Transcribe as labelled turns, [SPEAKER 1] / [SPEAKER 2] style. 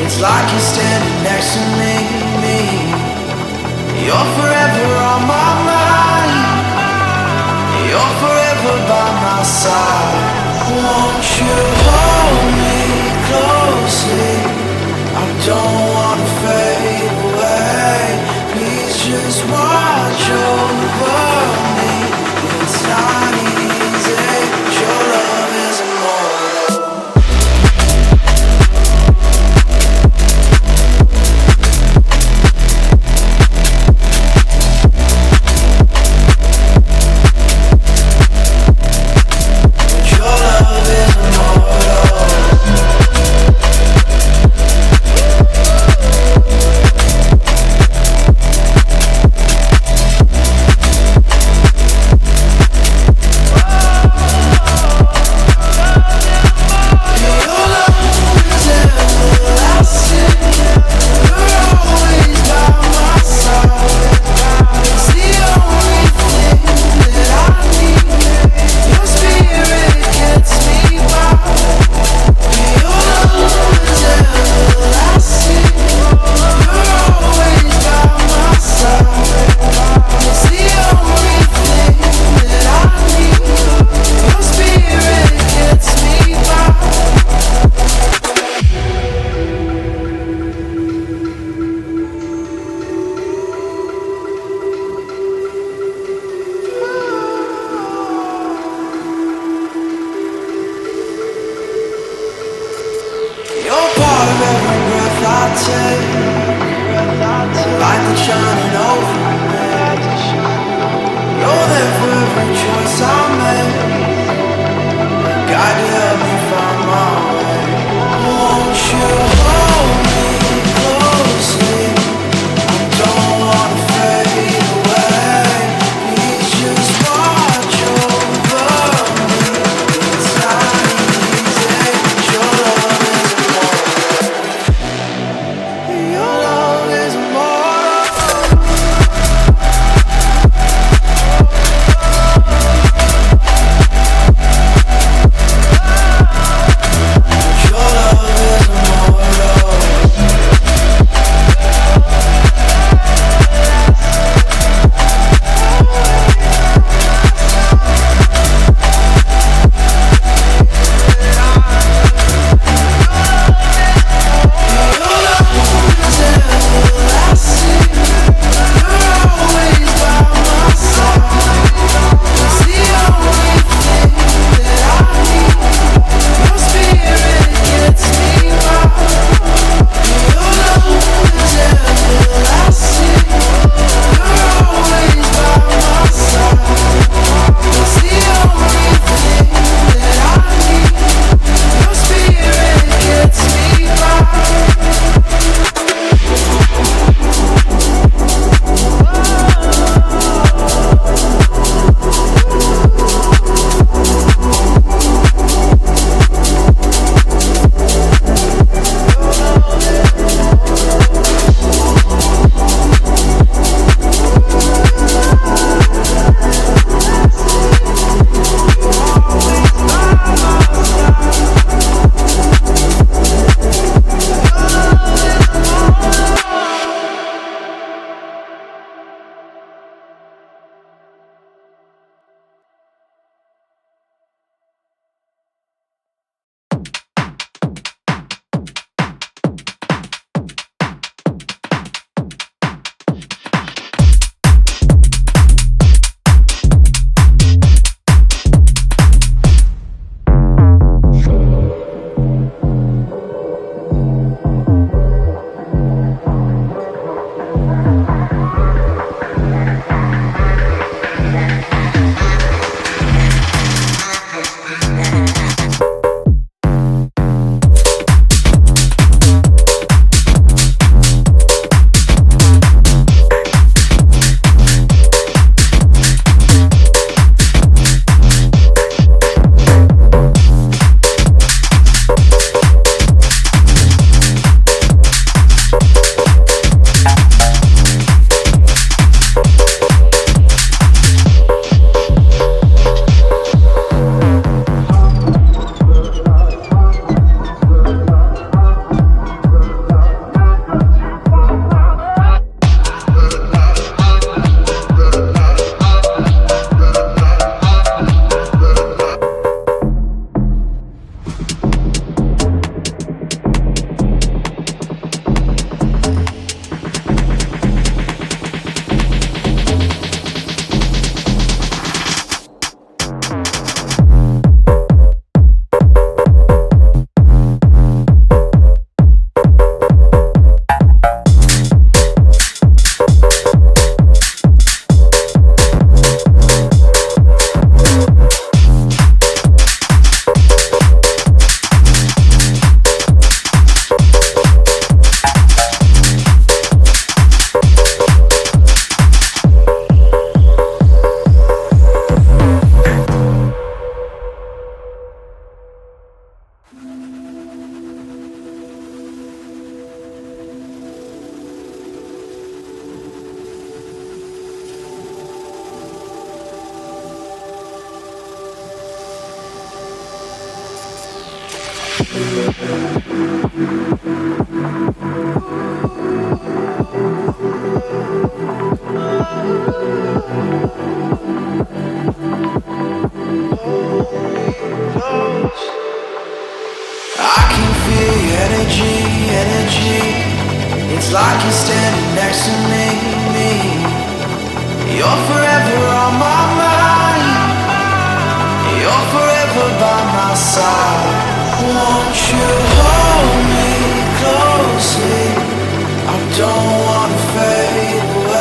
[SPEAKER 1] It's like you're standing next to me. You're forever on my mind. You're forever by my side. Won't you hold me closely? I don't wanna fade away. Please just watch over me. It's not easy. Your love is immortal. Light that's shining over me. You're there for every choice I make. God, you help me find my way. Won't you hold me closely? I don't wanna fade away. Please just watch over me. It's not easy. Your love is immortal. Your love is immortal. I can feel your energy, energy. It's like you're standing next to me, me. You're forever on my